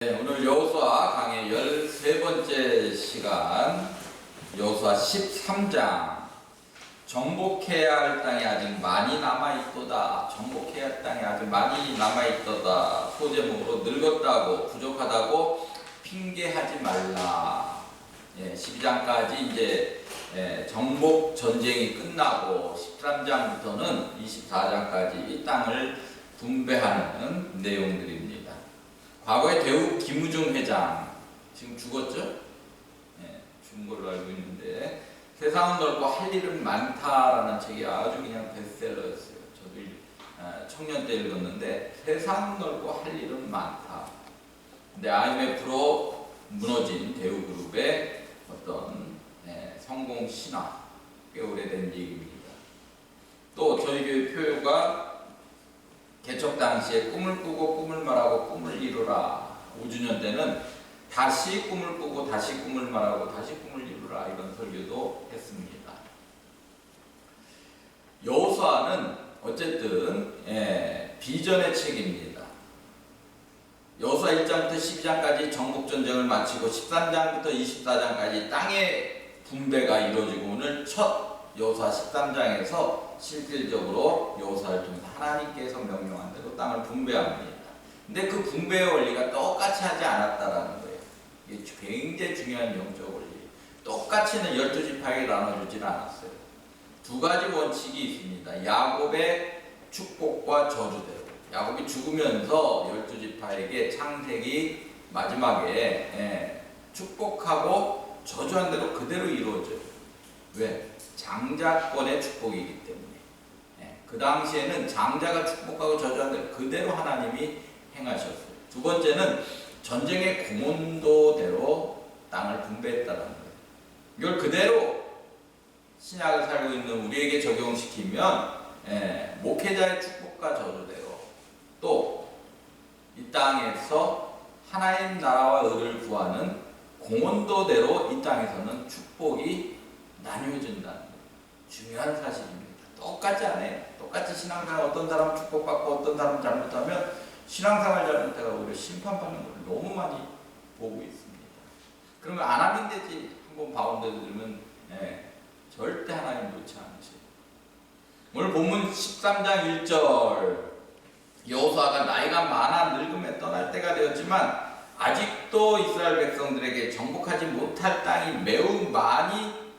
네, 오늘 여호수아 강의 13번째 시간 여호수아 13장 정복해야 할 땅이 아직 많이 남아있도다. 정복해야 할 땅이 아직 많이 남아있도다. 소제목으로 늙었다고 부족하다고 핑계하지 말라. 12장까지 이제 정복 전쟁이 끝나고 13장부터는 24장까지 이 땅을 분배하는 내용들입니다. 과거에 대우 김우중 회장 지금 죽었죠? 죽은 걸로 알고 있는데 세상은 넓고 할 일은 많다라는 책이 아주 그냥 베스트셀러였어요. 저도 청년 때 읽었는데 세상은 넓고 할 일은 많다. 근데 IMF로 무너진 대우그룹의 어떤 성공 신화 꽤 오래된 얘기입니다. 또 저희 교회 표요가 개척 당시에 꿈을 꾸고 꿈을 말하고 꿈을 이루라. 5주년 때는 다시 꿈을 꾸고 다시 꿈을 말하고 다시 꿈을 이루라. 이런 설교도 했습니다. 여호수아는 어쨌든 비전의 책입니다. 여호수아 1장부터 12장까지 정복전쟁을 마치고 13장부터 24장까지 땅의 분배가 이루어지고 오늘 첫 여호수아 13장에서 실질적으로 여호수아를 통해서 하나님께서 명령한 대로 땅을 분배합니다. 근데 그 분배의 원리가 똑같이 하지 않았다라는 거예요. 이게 굉장히 중요한 영적 원리. 똑같이는 12지파에게 나눠주지는 않았어요. 두 가지 원칙이 있습니다. 야곱의 축복과 저주대로. 야곱이 죽으면서 12지파에게 창세기 마지막에 축복하고 저주한 대로 그대로 이루어져요. 왜? 장자권의 축복이기 때문에. 그 당시에는 장자가 축복하고 저주한 대로 그대로 하나님이 행하셨어요. 두 번째는 전쟁의 공헌도대로 땅을 분배했다는 거예요. 이걸 그대로 신약을 살고 있는 우리에게 적용시키면 목회자의 축복과 저주대로 또 이 땅에서 하나님 나라와 의를 구하는 공헌도대로 이 땅에서는 축복이 나뉘어진다는 거예요. 중요한 사실입니다. 똑같지 않아요. 똑같이 신앙생활 어떤 사람은 축복받고 어떤 사람은 잘못하면 신앙생활 잘못해가 오히려 심판받는 걸 너무 많이 보고 있습니다. 그러면 안 하면 되지. 한번 바운드 들으면 절대 하나님 놓지 않으세요. 오늘 본문 13장 1절 여호수아가 나이가 많아 늙음에 떠날 때가 되었지만 아직도 이스라엘 백성들에게 정복하지 못할 땅이 매우 많이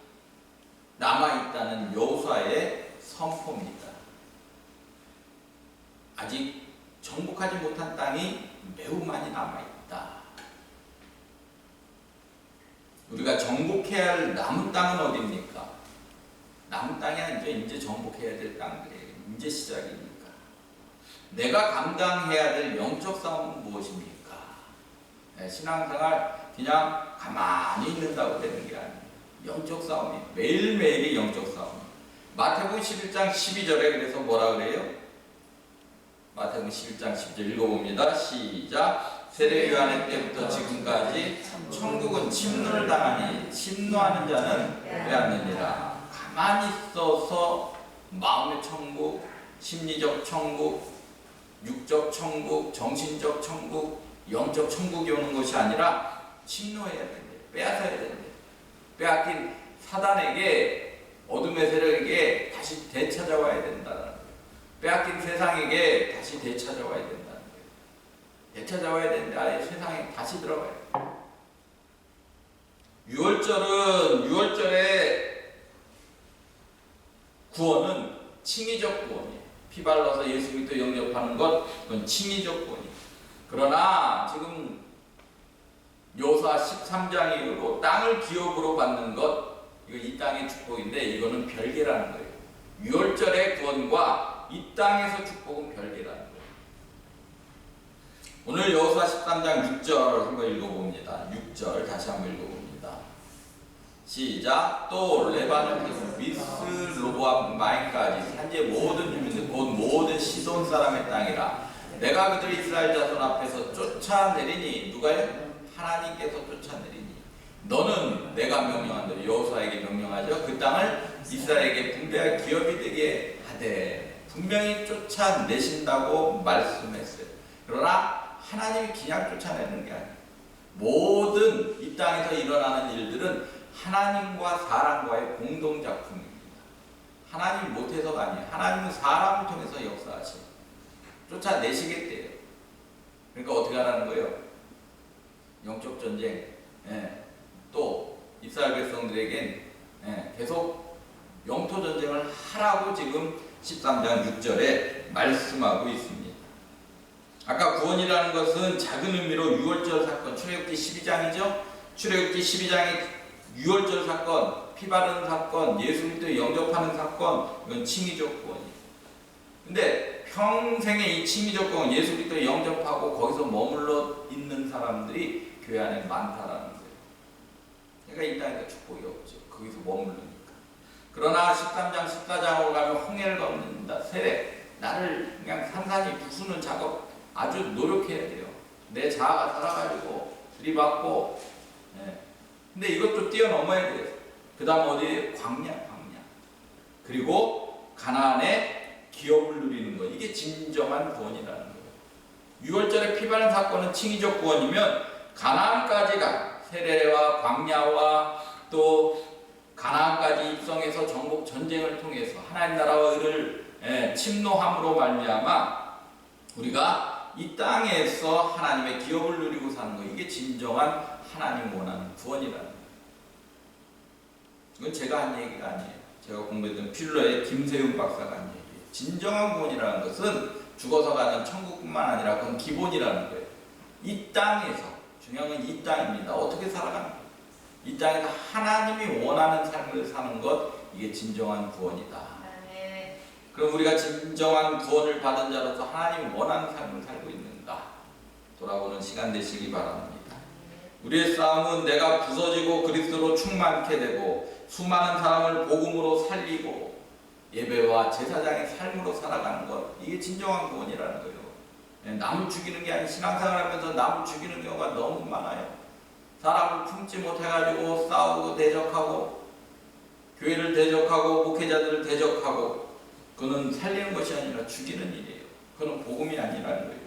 남아있다는 여호수아의 선포입니다. 아직 정복하지 못한 땅이 매우 많이 남아있다. 우리가 정복해야 할 남은 땅은 어디입니까? 남은 땅이 아니죠. 이제 정복해야 될 땅들이에요. 이제 시작입니까? 내가 감당해야 될 영적 싸움은 무엇입니까? 신앙생활 그냥 가만히 있는다고 되는 게 아니에요. 영적 싸움이 매일매일이 영적 싸움. 마태복음 11장 12절에 그래서 뭐라 그래요? 마태복음 11장 12절 읽어봅니다. 시작. 세례 요한의 때부터 지금까지 천국은 침노를 당하니 침노하는 자는 빼앗느니라. 가만히 있어서 마음의 천국, 심리적 천국, 육적 천국, 정신적 천국, 영적 천국이 오는 것이 아니라 침노해야 된대. 빼앗아야 된대. 빼앗긴 사단에게 어둠의 세력에게 다시 되찾아와야 된다는 거예요. 빼앗긴 세상에게 다시 되찾아와야 된다는 거예요. 되찾아와야 되는데 아예 세상에 다시 들어가야 돼요. 6월절에 구원은 칭의적 구원이에요. 피 발라서 예수 그리스도 영접하는 것, 그건 칭의적 구원이에요. 그러나 지금 여호수아 13장 이후로 땅을 기업으로 받는 것, 이거 이 땅의 축복인데 이거는 별개라는 거예요. 6월절의 구원과 이 땅에서 축복은 별개라는 거예요. 오늘 여호수아 13장 6절 한번 읽어봅니다. 6절 다시 한번 읽어봅니다. 시작. 또 레바논에서 미스로보암 마임까지 산지의 모든 주민들 곧 모든 시돈 사람의 땅이라. 내가 그들 이스라엘 자손 앞에서 쫓아내리니. 누가요? 하나님께서 쫓아내리니. 너는 내가 명령한 대로 여호수아에게 명령하죠. 그 땅을 이스라엘에게 분배할 기업이 되게 하되. 분명히 쫓아내신다고 말씀했어요. 그러나 하나님이 그냥 쫓아내는 게 아니에요. 모든 이 땅에서 일어나는 일들은 하나님과 사람과의 공동작품입니다. 하나님이 못해서가 아니에요. 하나님은 사람을 통해서 역사하셔요. 쫓아내시겠대요. 그러니까 어떻게 하라는 거예요? 영적 전쟁. 또 이스라엘 백성들에겐 계속 영토 전쟁을 하라고 지금 13장 6절에 말씀하고 있습니다. 아까 구원이라는 것은 작은 의미로 유월절 사건, 출애굽기 12장이죠. 출애굽기 12장의 유월절 사건, 피 바르는 사건, 예수 그리스도 영접하는 사건, 이건 칭의적 구원이에요. 근데 평생에 이 칭의적 구원, 예수 그리스도 영접하고 거기서 머물러 있는 사람들이 교회 안에 많다라는 거예요. 그러니까 이 땅에 축복이 없죠. 거기서 머무르니까. 그러나 13장, 14장으로 가면 홍해를 건넌다. 세례. 나를 그냥 산산이 부수는 작업 아주 노력해야 돼요. 내 자아가 살아가지고 들이받고. 근데 이것도 뛰어넘어야 돼요. 그 다음 어디? 광야. 그리고 가나안의 기업을 누리는 것. 이게 진정한 구원이라는 거예요. 6월절에 피 바른 사건은 칭의적 구원이면 가나안까지가 세례와 광야와 또 가나안까지 입성해서 정복 전쟁을 통해서 하나님 나라와 의를 침노함으로 말미암아 우리가 이 땅에서 하나님의 기업을 누리고 사는 거, 이게 진정한 하나님 원하는 구원이라는 거예요. 이건 제가 한 얘기가 아니에요. 제가 공부했던 필로의 김세윤 박사가 한 얘기예요. 진정한 구원이라는 것은 죽어서 가는 천국뿐만 아니라 그건 기본이라는 거예요. 이 땅에서, 중요한 건 이 땅입니다. 어떻게 살아가는 거예요? 이 땅에서 하나님이 원하는 삶을 사는 것, 이게 진정한 구원이다. 그럼 우리가 진정한 구원을 받은 자로서 하나님이 원하는 삶을 살고 있는가? 돌아보는 시간 되시기 바랍니다. 우리의 싸움은 내가 부서지고 그리스도로 충만케 되고 수많은 사람을 복음으로 살리고 예배와 제사장의 삶으로 살아가는 것, 이게 진정한 구원이라는 거예요. 남을 죽이는 게 아니라 신앙생활하면서 남을 죽이는 경우가 너무 많아요. 사람을 품지 못해가지고 싸우고 대적하고 교회를 대적하고 목회자들을 대적하고, 그는 살리는 것이 아니라 죽이는 일이에요. 그는 복음이 아니라는 거예요.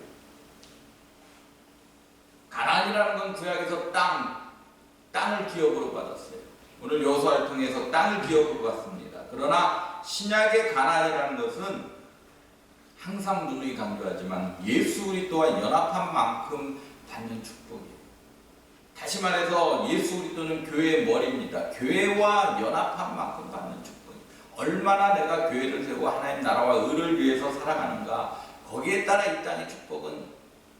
가나안이라는 건 구약에서 땅을 기업으로 받았어요. 오늘 여호수아를 통해서 땅을 기업으로 받습니다. 그러나 신약의 가나안이라는 것은 항상 누누이 강조하지만 예수 그리스도와 연합한 만큼 받는 축복이에요. 다시 말해서 예수 그리스도는 교회의 머리입니다. 교회와 연합한 만큼 받는 축복이에요. 얼마나 내가 교회를 세우고 하나님 나라와 의를 위해서 살아가는가, 거기에 따라 이 땅의 축복은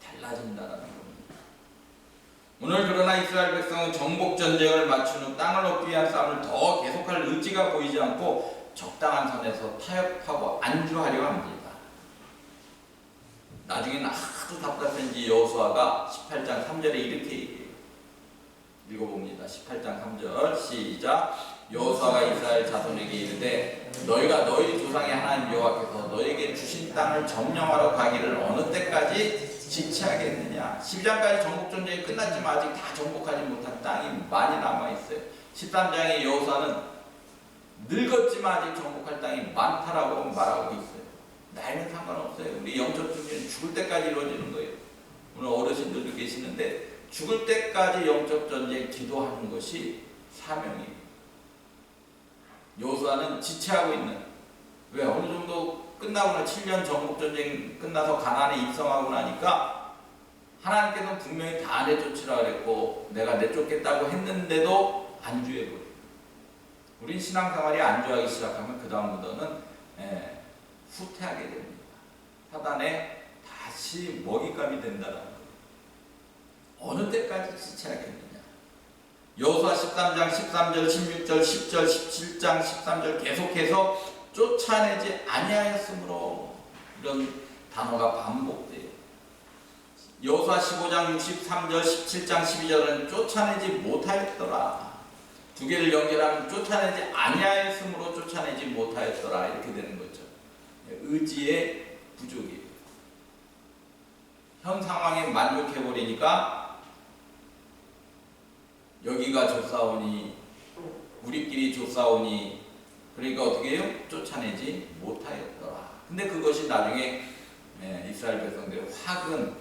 달라진다는 겁니다. 오늘 그러나 이스라엘 백성은 정복 전쟁을 마친 후 땅을 얻기 위한 싸움을 더 계속할 의지가 보이지 않고 적당한 선에서 타협하고 안주하려 합니다. 나중에는 하도 답답한지 여호수아가 18장 3절에 이렇게 얘기해요. 읽어봅니다. 18장 3절 시작. 여호수아가 이스라엘 자손에게 이르되 너희가 너희 조상의 하나님 여호와께서 너희에게 주신 땅을 점령하러 가기를 어느 때까지 지체하겠느냐. 12장까지 정복전쟁이 끝났지만 아직 다 정복하지 못한 땅이 많이 남아있어요. 13장의 여호수아는 늙었지만 아직 정복할 땅이 많다라고 말하고 있어요. 나이는 상관없어요. 우리 영적 전쟁은 죽을 때까지 이루어지는 거예요. 오늘 어르신들도 계시는데 죽을 때까지 영적 전쟁 기도하는 것이 사명이에요. 여호수아는 지체하고 있는, 왜 어느 정도 끝나고 7년 정복전쟁 끝나서 가나안에 입성하고 나니까 하나님께서는 분명히 다 내쫓으라 그랬고 내가 내쫓겠다고 했는데도 안주해버려요. 우린 신앙생활이 안주하기 시작하면 그 다음부터는 후퇴하게 됩니다. 사단에 다시 먹잇감이 된다는 거예요. 어느 때까지 지체하겠느냐. 여호수아 13장 13절 16절 10절 17장 13절 계속해서 쫓아내지 아니하였으므로, 이런 단어가 반복돼요. 여호수아 15장 63절 17장 12절은 쫓아내지 못하였더라. 두 개를 연결하면 쫓아내지 아니하였으므로 쫓아내지 못하였더라, 이렇게 되는 거죠. 의지의 부족이에요. 현 상황에 만족해버리니까 여기가 좋사오니 우리끼리 좋사오니, 그러니까 어떻게 해요? 쫓아내지 못하였더라. 근데 그것이 나중에 이스라엘 백성들의 화근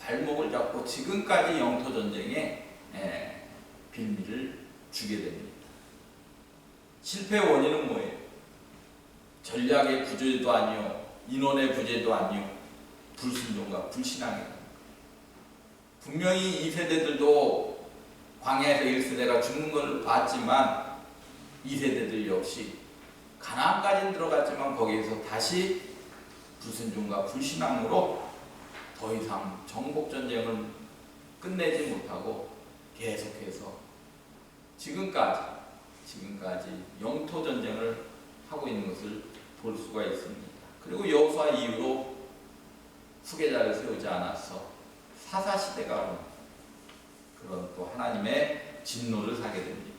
발목을 잡고 지금까지 영토 전쟁에 빌미를 주게 됩니다. 실패의 원인은 뭐예요? 전략의 부재도 아니요, 인원의 부재도 아니요, 불순종과 불신앙이다. 분명히 이 세대들도 광야에서 1세대가 죽는 걸 봤지만 이 세대들 역시 가나안까지는 들어갔지만 거기에서 다시 불순종과 불신앙으로 더 이상 정복전쟁을 끝내지 못하고 계속해서 지금까지 영토전쟁을 하고 있는 것을 볼 수가 있습니다. 그리고 여호수아 이후로 후계자를 세우지 않아서 사사시대가 오는 그런 또 하나님의 진노를 사게 됩니다.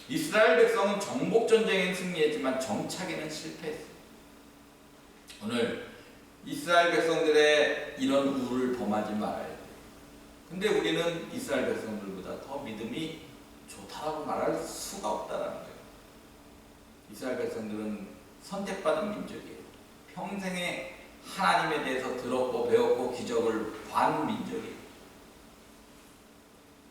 이스라엘 백성은 정복전쟁에 승리했지만 정착에는 실패했어요. 오늘 이스라엘 백성들의 이런 우를 범하지 말아야 돼요. 근데 우리는 이스라엘 백성들보다 더 믿음이 좋다라고 말할 수가 없다는 거예요. 이스라엘 백성들은 선택받은 민족이에요. 평생에 하나님에 대해서 들었고 배웠고 기적을 본 민족이에요.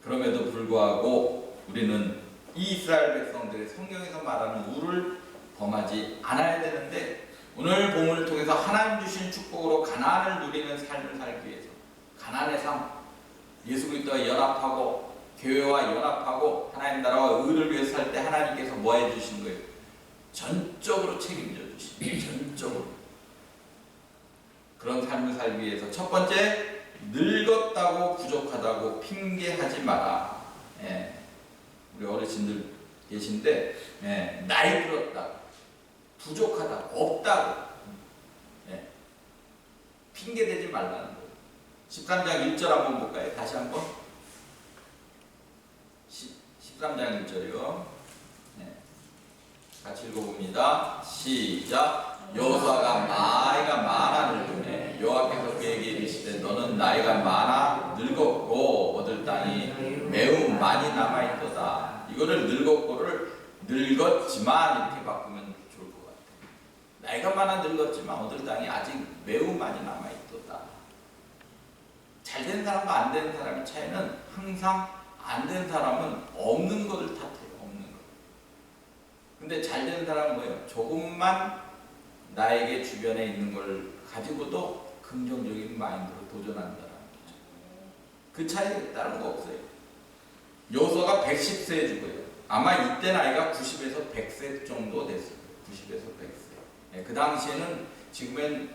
그럼에도 불구하고 우리는 이 이스라엘 백성들의 성경에서 말하는 우를 범하지 않아야 되는데, 오늘 본문을 통해서 하나님 주신 축복으로 가나안을 누리는 삶을 살기 위해서 가나안의 삶, 예수 그리스도와 연합하고 교회와 연합하고 하나님 나라와 의를 위해서 살 때 하나님께서 뭐 해주신 거예요? 전적으로 책임져 주신 거예요. 전적으로. 그런 삶을 살기 위해서 첫 번째, 늙었다고 부족하다고 핑계하지 마라. 우리 어르신들 계신데 나이 들었다고 부족하다고 없다고 핑계대지 말라는 거예요. 13장 1절 한번 볼까요? 다시 한번. 13장 1절이요. 같이 읽어봅니다. 시작. 여호수아가 나이가 많아 늙음에 여호와께서 그에게 이르시되 너는 나이가 많아 늙었고 얻을 땅이 매우 많이 남아있도다. 이거를 늙었고를 늙었지만 이렇게 바꾸면 좋을 것 같아요. 나이가 많아 늙었지만 얻을 땅이 아직 매우 많이 남아있도다. 잘된 사람과 안 되는 사람의 차이는 항상 안 된 사람은 없는 것을 탓해요. 없는 것. 근데 잘된 사람은 뭐예요? 조금만 나에게 주변에 있는 걸 가지고도 긍정적인 마인드로 도전한다는 거죠. 그 차이 다른 거 없어요. 여호수아가 110세에 죽어요. 아마 이때 나이가 90에서 100세 정도 됐어요. 90에서 100세. 그 당시에는 지금은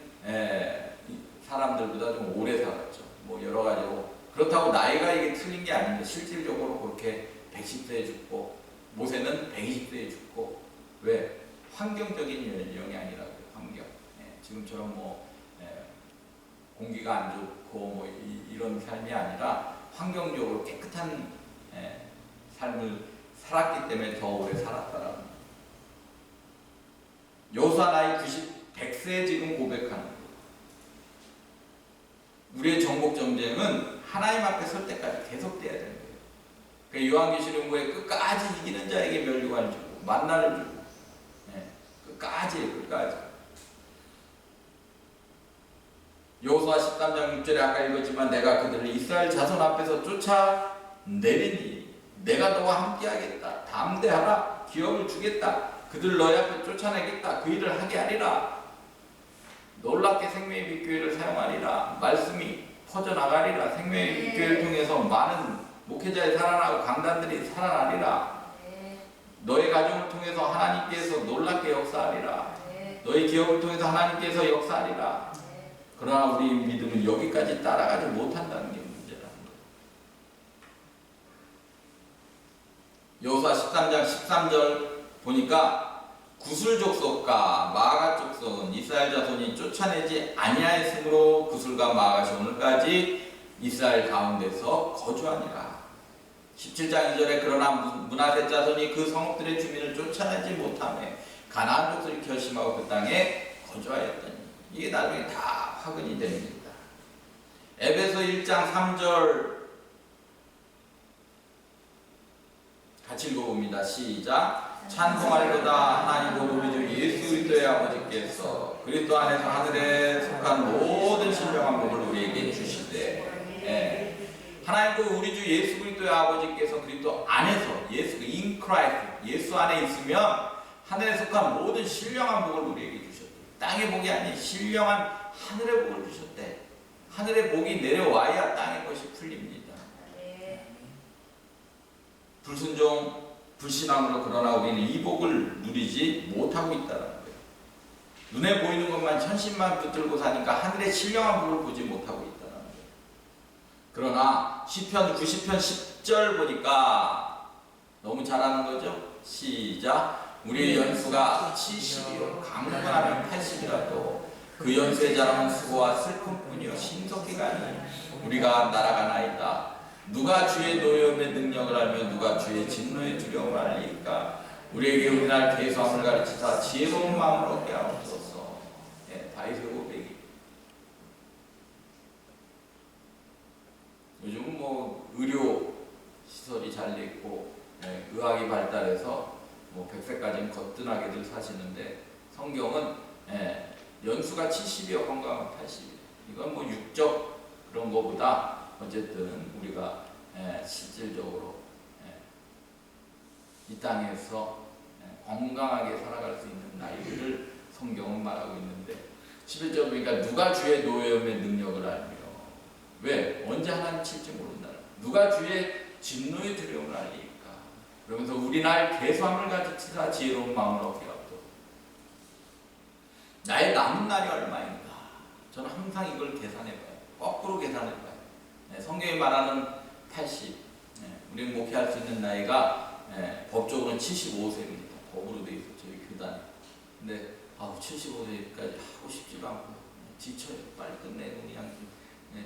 사람들보다 좀 오래 살았죠. 뭐 여러 가지로. 그렇다고 나이가 이게 틀린 게 아닌데 실질적으로 그렇게 110세에 죽고 모세는 120세에 죽고. 왜? 환경적인 영향이라고요. 환경. 지금처럼 뭐 공기가 안 좋고 뭐 이런 삶이 아니라 환경적으로 깨끗한 삶을 살았기 때문에 더 오래 살았다라는 거예요. 여호수아 나이 100세에 지금 고백하는 거예요. 우리의 정복 전쟁은 하나님 앞에 설 때까지 계속돼야 되는 거예요. 그러니까 요한계시록에 끝까지 이기는 자에게 멸류관을 주고 만나를 주고 끝까지. 여호수아 13장 6절에 아까 읽었지만 내가 그들을 이스라엘 자손 앞에서 쫓아내리니 내가 너와 함께하겠다. 담대하라. 기업을 주겠다. 그들 너희 앞에 쫓아내겠다. 그 일을 하게 하리라. 놀랍게 생명의 빛교회를 사용하리라. 말씀이 퍼져나가리라. 생명의 빛교회를 통해서 많은 목회자의 살아나고 강단들이 살아나리라. 너의 가정을 통해서 하나님께서 놀랍게 역사하리라. 너의 기업을 통해서 하나님께서 역사하리라. 그러나 우리 믿음은 여기까지 따라가지 못한다는 게 문제라는 거예요. 여호수아 13장 13절 보니까 구슬 족속과 마가 족속은 이스라엘 자손이 쫓아내지 아니하였으므로 구슬과 마가시 오늘까지 이스라엘 가운데서 거주하니라. 17장 2절에 그러나 므낫세 자손이 그 성읍들의 주민을 쫓아내지 못하며 가나안 족속이 결심하고 그 땅에 거주하였더니. 이게 나중에 다 확인이 됩니다. 에베소 1장 3절 같이 읽어봅니다. 시작. 찬송하리로다. 하나님 우리 주 예수 그리스도의 아버지께서 그리스도 안에서 하늘에 속한 모든 신령한 복을 우리에게 주시되 예. 하나님도 우리 주 예수 그리스도의 아버지께서 그리스도 안에서 예수 in Christ 예수 안에 있으면 하늘에 속한 모든 신령한 복을 우리에게 주셨대. 땅의 복이 아닌 신령한 하늘의 복을 주셨대. 하늘의 복이 내려와야 땅의 것이 풀립니다. 불순종, 불신앙으로 그러나 우리는 이 복을 누리지 못하고 있다는 거예요. 눈에 보이는 것만 현실만 붙들고 사니까 하늘의 신령한 복을 보지 못하고 있다는 거예요. 그러나 시편 90편 10절 보니까 너무 잘하는 거죠. 시작. 우리의 연수가 70이요 강건하면 80이라도 그 연수의 자랑은 수고와 슬픔뿐이요 신속히가 아니 우리가 날아가나이다. 누가 주의 노염의 능력을 알며 누가 주의 진노의 두려움을 알리까. 우리에게 우리날 계수함을 가르치사 지혜로운 마음을 얻게 하옵소서. 다윗의 고백이. 요즘은 뭐 의료 시설이 잘 돼 있고 의학이 발달해서 뭐 100세까지는 거뜬하게들 사시는데 성경은 연수가 70이요 건강은 80이요. 이건 뭐 육적 그런 거보다 어쨌든 우리가 실질적으로 이 땅에서 건강하게 살아갈 수 있는 나이를 성경은 말하고 있는데 11절 보니까 누가 주의 노염의 능력을 알며 왜? 언제 하나님 칠지 모른다. 누가 주의 진노의 두려움을 알리까. 그러면서 우리 날 계수함을 가르치사 지혜로운 마음을 얻게 하옵소서. 나의 남은 날이 얼마인가. 저는 항상 이걸 계산해봐요. 거꾸로 계산해봐요. 성경이 말하는 80, 우리는 목회할 수 있는 나이가 법적으로는 75세입니다. 법으로 되어 있어요. 저희 교단에. 근데 75세까지 하고 싶지도 않고 지쳐요. 빨리 끝내고 그냥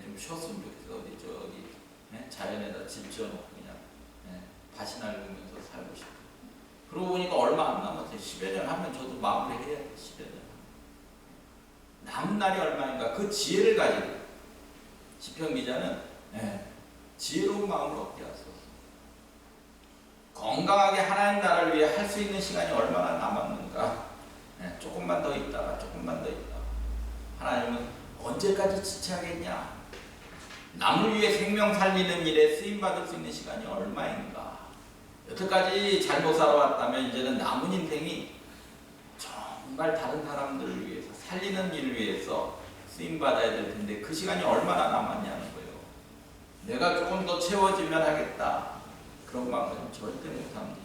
좀 쉬었으면 좋겠어. 어디 저기 자연에다 집 지어놓고 그냥 밭이 낡으면서 살고 싶어요. 그러고 보니까 얼마 안 남았어요. 10여 년 하면 저도 마무리해야 돼. 10여 년. 남은 날이 얼마인가. 그 지혜를 가지고 시편 기자는 지혜로운 마음을 얻게 하소서. 건강하게 하나님 나라를 위해 할 수 있는 시간이 얼마나 남았는가. 조금만 더 있다가 조금만 더 있다가 하나님은 언제까지 지체하겠냐. 남을 위해 생명 살리는 일에 쓰임받을 수 있는 시간이 얼마인가. 여태까지 잘못 살아왔다면 이제는 남은 인생이 정말 다른 사람들을 위해서 살리는 일을 위해서 쓰임받아야 될 텐데 그 시간이 얼마나 남았냐는 거예요. 내가 조금 더 채워지면 하겠다. 그런 마음은 절대 못합니다.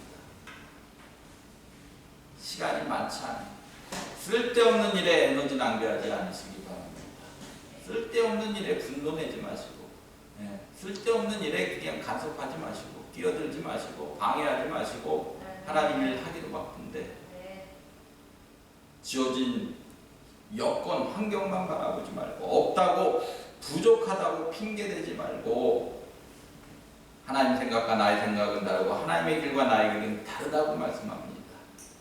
시간이 많지 않아요. 쓸데없는 일에 에너지 낭비하지 않으시기 바랍니다. 쓸데없는 일에 분노 내지 마시고 쓸데없는 일에 그냥 간섭하지 마시고 끼어들지 마시고 방해하지 마시고 하나님 일 하기도 바쁜데 지어진 여건 환경만 바라보지 말고 없다고 부족하다고 핑계대지 말고 하나님 생각과 나의 생각은 다르고 하나님의 길과 나의 길은 다르다고 말씀합니다.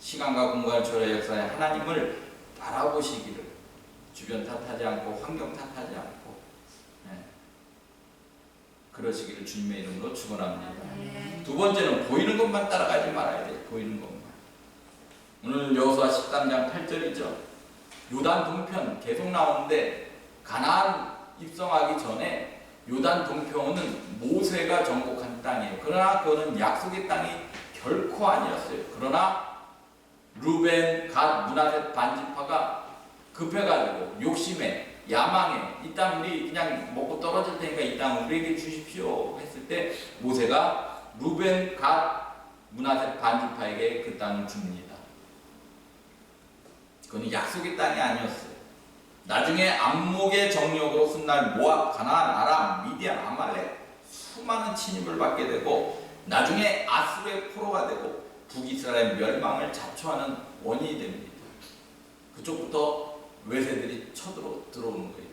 시간과 공간을 초월한 역사에 하나님을 바라보시기를 주변 탓하지 않고 환경 탓하지 않고 그러시기를 주님의 이름으로 축원합니다. 두 번째는 보이는 것만 따라가지 말아야 돼요. 보이는 것만. 오늘 여호수아 13장 8절이죠. 요단 동편 계속 나오는데 가나안 입성하기 전에 요단 동편은 모세가 정복한 땅이에요. 그러나 그거는 약속의 땅이 결코 아니었어요. 그러나 루벤, 갓, 므낫세 반지파가 급해가지고 욕심에 야망에 이 땅 우리 그냥 먹고 떨어질 테니까 이 땅 우리에게 주십시오 했을 때 모세가 루벤, 갓, 므낫세 반지파에게 그 땅을 줍니다. 그건 약속의 땅이 아니었어요. 나중에 안목의 정력으로 훗날 모압, 가나안, 아람, 미디안, 아말렉 수많은 침입을 받게 되고 나중에 아수르의 포로가 되고 북이스라엘 멸망을 자초하는 원인이 됩니다. 그쪽부터 외세들이 들어오는 거예요.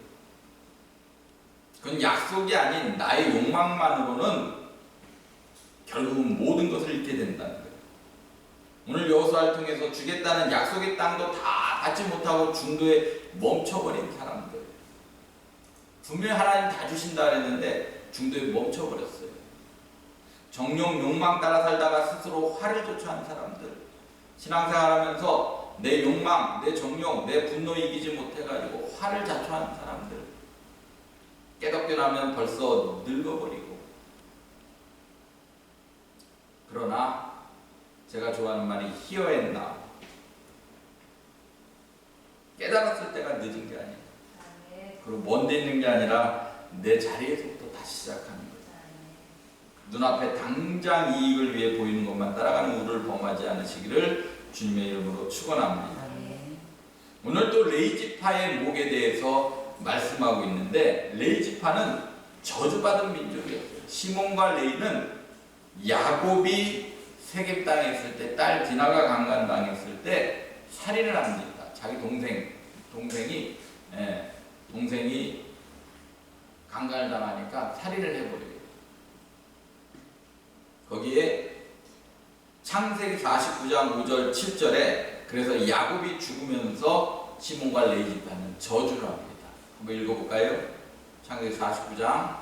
그건 약속이 아닌 나의 욕망만으로는 결국은 모든 것을 잃게 된다는 거예요. 오늘 여호수아를 통해서 주겠다는 약속의 땅도 다 받지 못하고 중도에 멈춰버린 사람들. 분명히 하나님 다 주신다 그랬는데 중도에 멈춰버렸어요. 정욕 욕망 따라 살다가 스스로 화를 조초한 사람들. 신앙생활하면서 내 욕망, 내 정욕, 내 분노 이기지 못해가지고 화를 자초하는 사람들. 깨닫고 나면 벌써 늙어버리고. 그러나 제가 좋아하는 말이 Here and now. 깨달았을 때가 늦은 게 아니에요. 그리고 먼데 있는 게 아니라 내 자리에서부터 다시 시작하는 거예요. 눈앞에 당장 이익을 위해 보이는 것만 따라가는 우를 범하지 않으시기를 주님의 이름으로 축원합니다. 오늘 또 레이지파의 목에 대해서 말씀하고 있는데, 레이지파는 저주받은 민족이었어요. 시몬과 레이는 야곱이 세겜 땅에 있을 때, 딸 디나가 강간당했을 때 살인을 합니다. 자기 동생이 강간을 당하니까 살인을 해버려요. 거기에 창세기 49장 5절 7절에 그래서 야곱이 죽으면서 시몬과 레이지파는 저주를 합니다. 한번 읽어볼까요? 창세기 49장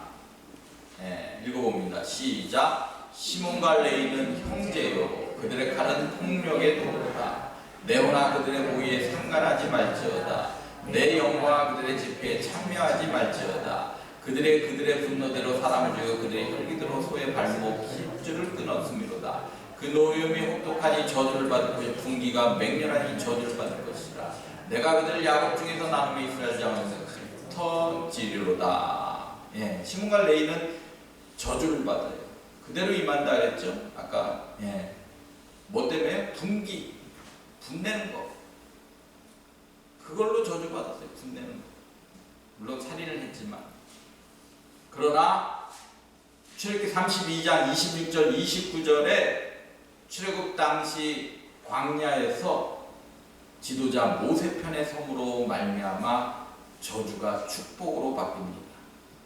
읽어봅니다. 시작. 시몬과 레이는 형제요 그들의 칼은 폭력의 도구다. 내 혼아 그들의 모의에 상관하지 말지어다. 내 영광아 그들의 집회에 참여하지 말지어다. 그들의 분노대로 사람을 죽여 그들의 혈기대로 소의 발목 힘줄을 끊었음이로다. 그 노염이 혹독하니 저주를 받을 것이 분기가 맹렬하니 저주를 받을 것이라. 내가 그들을 야곱 중에서 나누며 이스라엘 자손에서 흩어지리로다. 시몬과 레이는 저주를 받아요. 그대로 임한다 그랬죠? 아까 뭐 때문에? 분내는 거. 그걸로 저주받았어요. 분내는 거. 물론 살인을 했지만. 그러나 출애굽기 32장 26절 29절에 출애굽 당시 광야에서 지도자 모세 편의 섬으로 말미암아 저주가 축복으로 바뀝니다.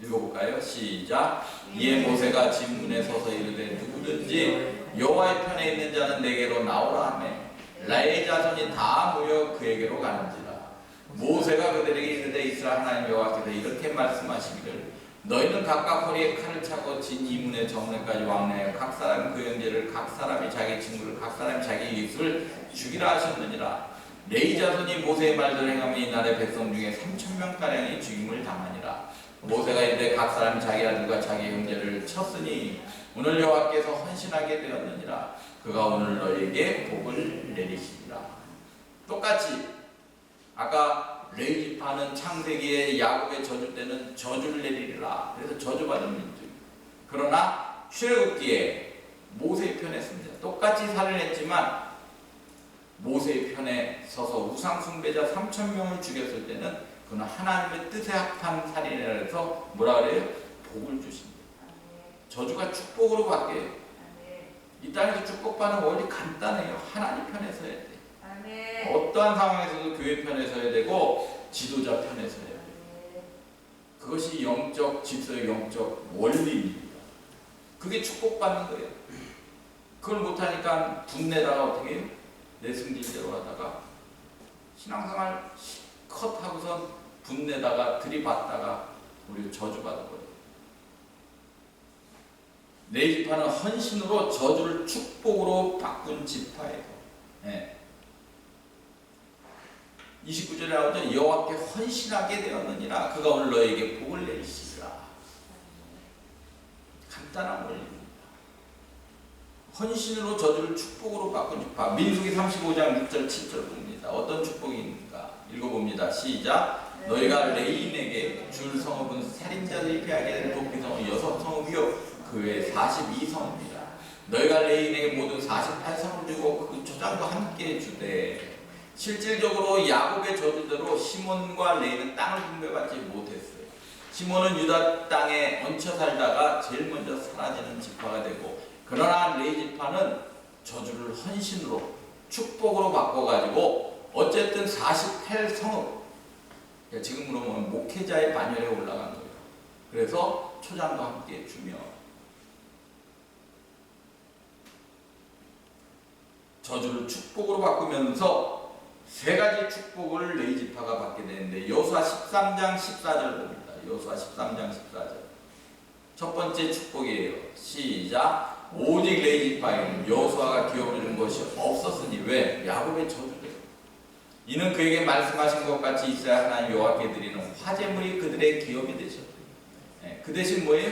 읽어볼까요? 시작. 이에 모세가 진문에 서서 이르되 누구든지 여호와의 편에 있는 자는 내게로 나오라 하매 라의 자손이 다 모여 그에게로 가는지라. 모세가 그들에게 이르되 이스라엘 하나님 여호와께서 이렇게 말씀하시기를 너희는 각각 허리에 칼을 차고 진 이문의 정례까지 왕래하여 각 사람 그 형제를 각 사람이 자기 친구를 각 사람이 자기 이웃을 죽이라 하셨느니라. 레위 자손이 모세의 말대로 행하며 이날의 백성 중에 3,000명가량이 죽임을 당하니라. 모세가 이르되 각 사람이 자기 아들과 자기 형제를 쳤으니 오늘 여호와께서 헌신하게 되었느니라. 그가 오늘 너희에게 복을 내리시리라. 똑같이 아까 레위지파는 창세기에 야곱의 저주 때는 저주를 내리리라. 그래서 저주받은 민족. 그러나 출애굽기에 모세의 편에 섭니다. 똑같이 살인했지만 모세의 편에 서서 우상 숭배자 3,000명을 죽였을 때는 그는 하나님의 뜻에 합한 살인이라 해서 뭐라 그래요? 복을 주신다. 저주가 축복으로 바뀌어요. 이 땅에서 축복받는 원리 간단해요. 하나님 편에 서야 돼. 어떠한 상황에서도 교회 편에 서야 되고 지도자 편에 서야 돼요. 그것이 영적 질서의 영적 원리입니다. 그게 축복받는 거예요. 그걸 못하니까 분내다가 어떻게 해요? 내 승질대로 하다가 신앙생활 컷 하고선 분내다가 들이받다가 우리 저주받아버려요. 레위지파는 헌신으로 저주를 축복으로 바꾼 지파예요. 29절에 나오죠. 여호와께 헌신하게 되었느니라. 그가 오늘 너에게 복을 내리시리라. 간단한 원리입니다. 헌신으로 저주를 축복으로 바꾼 지파. 민수기 35장 6절 7절 봅니다. 어떤 축복입니까? 읽어봅니다. 시작. 너희가 레인에게 줄 성읍은 살인자들이 피하게 된 도피성은 6성읍이요 그 외에 42성읍이다. 너희가 레인에게 모두 48성을 주고 그 초장도 함께 주되. 실질적으로 야곱의 저주대로 시몬과 레이는 땅을 분배받지 못했어요. 시몬은 유다 땅에 얹혀 살다가 제일 먼저 사라지는 지파가 되고, 그러나 레이 지파는 저주를 헌신으로 축복으로 바꿔가지고 어쨌든 48성읍, 지금으로 보면 목회자의 반열에 올라간 거예요. 그래서 초장도 함께 주며 저주를 축복으로 바꾸면서 세 가지 축복을 레위 지파가 받게 되는데, 여호수아 13장 14절 봅니다. 여호수아 13장 14절. 첫 번째 축복이에요. 시작. 오직 레위 지파에는 여호수아가 기업을 준 것이 없었으니. 왜? 야곱의 저주래요. 이는 그에게 말씀하신 것 같이 이스라엘 하나님 여호와께 드리는 화제물이 그들의 기업이 되셨다. 그 대신 뭐예요?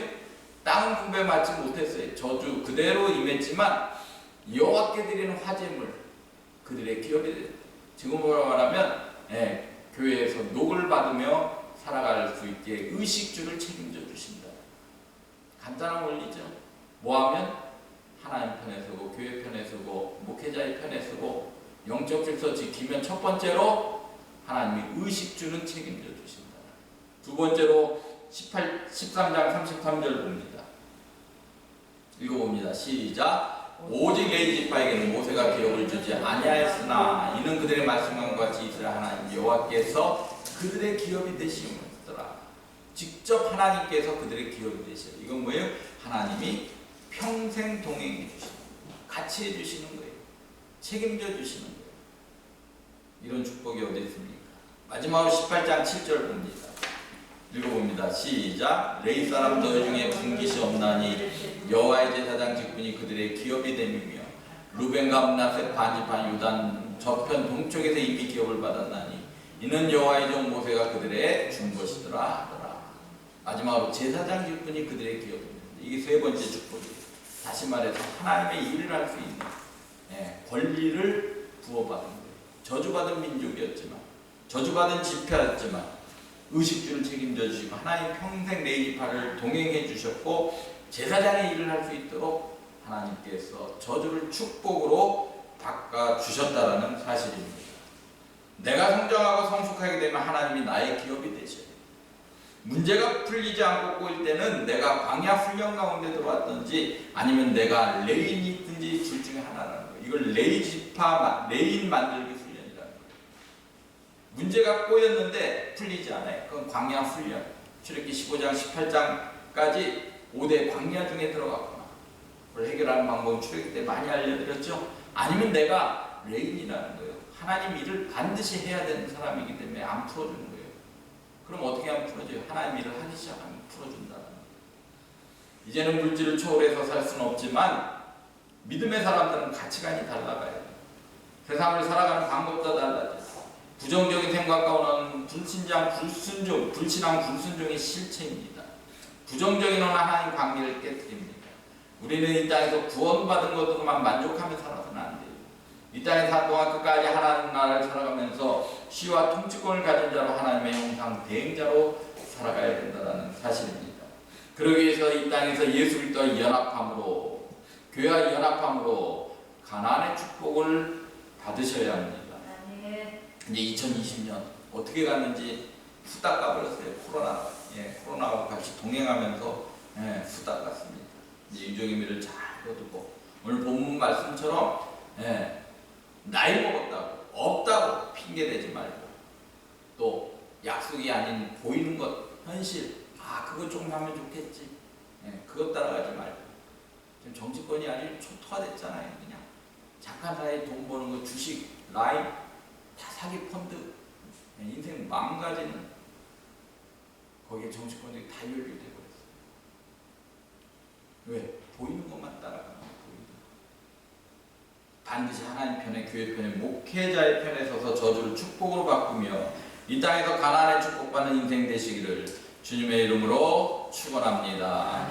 땅 분배받지 못했어요. 저주 그대로 임했지만 여호와께 드리는 화제물 그들의 기업이 돼요. 지금으로 말하면 교회에서 녹을 받으며 살아갈 수 있게 의식주를 책임져 주신다. 간단한 원리죠. 뭐하면 하나님 편에 서고 교회 편에 서고 목회자의 편에 서고 영적 질서 지키면 첫 번째로 하나님이 의식주는 책임져 주신다. 두 번째로 13장 33절 봅니다. 읽어봅니다. 시작. 오직 레위 지파에게는 모세가 기업을 주지 아니하였으나 이는 그들의 말씀과 같이 이스라엘 하나님 여호와께서 그들의 기업이 되심이더라. 직접 하나님께서 그들의 기업이 되셔요. 이건 뭐예요? 하나님이 평생 동행해 주시는 거예요. 같이 해주시는 거예요. 책임져 주시는 거예요. 이런 축복이 어디 있습니까? 마지막으로 18장 7절 봅니다. 읽어봅니다. 시작. 레위 사람 너희 중에 분깃이 없나니 여호와의 제사장 직분이 그들의 기업이 됨이며 루벤과 므낫세 반지파 유단 저편 동쪽에서 이미 기업을 받았나니 이는 여호와의 종 모세가 그들의 준 것이더라 하더라. 마지막으로 제사장 직분이 그들의 기업입니다. 이게 세 번째 축복이에요. 다시 말해서 하나님의 일을 할 수 있는 권리를 부어받은 거예요. 저주받은 민족이었지만 저주받은 지파였지만 의식주를 책임져 주시고 하나님 평생 레위 지파를 동행해 주셨고 제사장의 일을 할 수 있도록 하나님께서 저주를 축복으로 바꿔 주셨다라는 사실입니다. 내가 성장하고 성숙하게 되면 하나님이 나의 기업이 되셔요. 문제가 풀리지 않고 꼬일 때는 내가 광야 훈련 가운데 들어왔든지 아니면 내가 레인이든지 둘 중에 하나라는 거예요. 이걸 레위 지파 레인 만들기 훈련이라는 거예요. 문제가 꼬였는데 풀리지 않아요. 그건 광야 훈련. 출애굽기 15장 18장까지 5대 광야 중에 들어갔구나. 그걸 해결하는 방법은 출애굽기 때 많이 알려드렸죠. 아니면 내가 레인이라는 거예요. 하나님 일을 반드시 해야 되는 사람이기 때문에 안 풀어주는 거예요. 그럼 어떻게 하면 풀어줘요? 하나님 일을 하기 시작하면 풀어준다는 거예요. 이제는 물질을 초월해서 살 수는 없지만 믿음의 사람들은 가치관이 달라가야 돼요. 세상을 살아가는 방법도 달라져요. 부정적인 생각 가운데는 불신앙, 불순종의 실체입니다. 부정적인 하나님 관계를 깨뜨립니다. 우리는 이 땅에서 구원받은 것으로만 만족하며 살아서는 안 돼요. 이 땅에 사는 동안 끝까지 하나님 나라를 살아가면서 시와 통치권을 가진 자로 하나님의 형상 대행자로 살아가야 된다는 사실입니다. 그러기 위해서 이 땅에서 예수 그리스도와 연합함으로 교회와 연합함으로 가나안의 축복을 받으셔야 합니다. 이제 2020년 어떻게 갔는지 후딱 가버렸어요. 코로나하고 같이 동행하면서 후딱 갔습니다. 이제 유종의미를 잘 거두고 오늘 본문 말씀처럼 나이 먹었다고 없다고 핑계대지 말고 또 약속이 아닌 보이는 것 현실 그거 조금 하면 좋겠지 그것 따라가지 말고 지금 정치권이 아주 초토화됐잖아요. 그냥 잠깐 사이에 돈 버는 거 주식 라인 다 사기 펀드 인생 망가지는 거기에 정치권들이 다 연루되고 있어요. 왜? 보이는 것만 따라가는 거예요. 반드시 하나님 편에 교회 편에 목회자의 편에 서서 저주를 축복으로 바꾸며 이 땅에서 가나안의 축복받는 인생 되시기를 주님의 이름으로 축원합니다.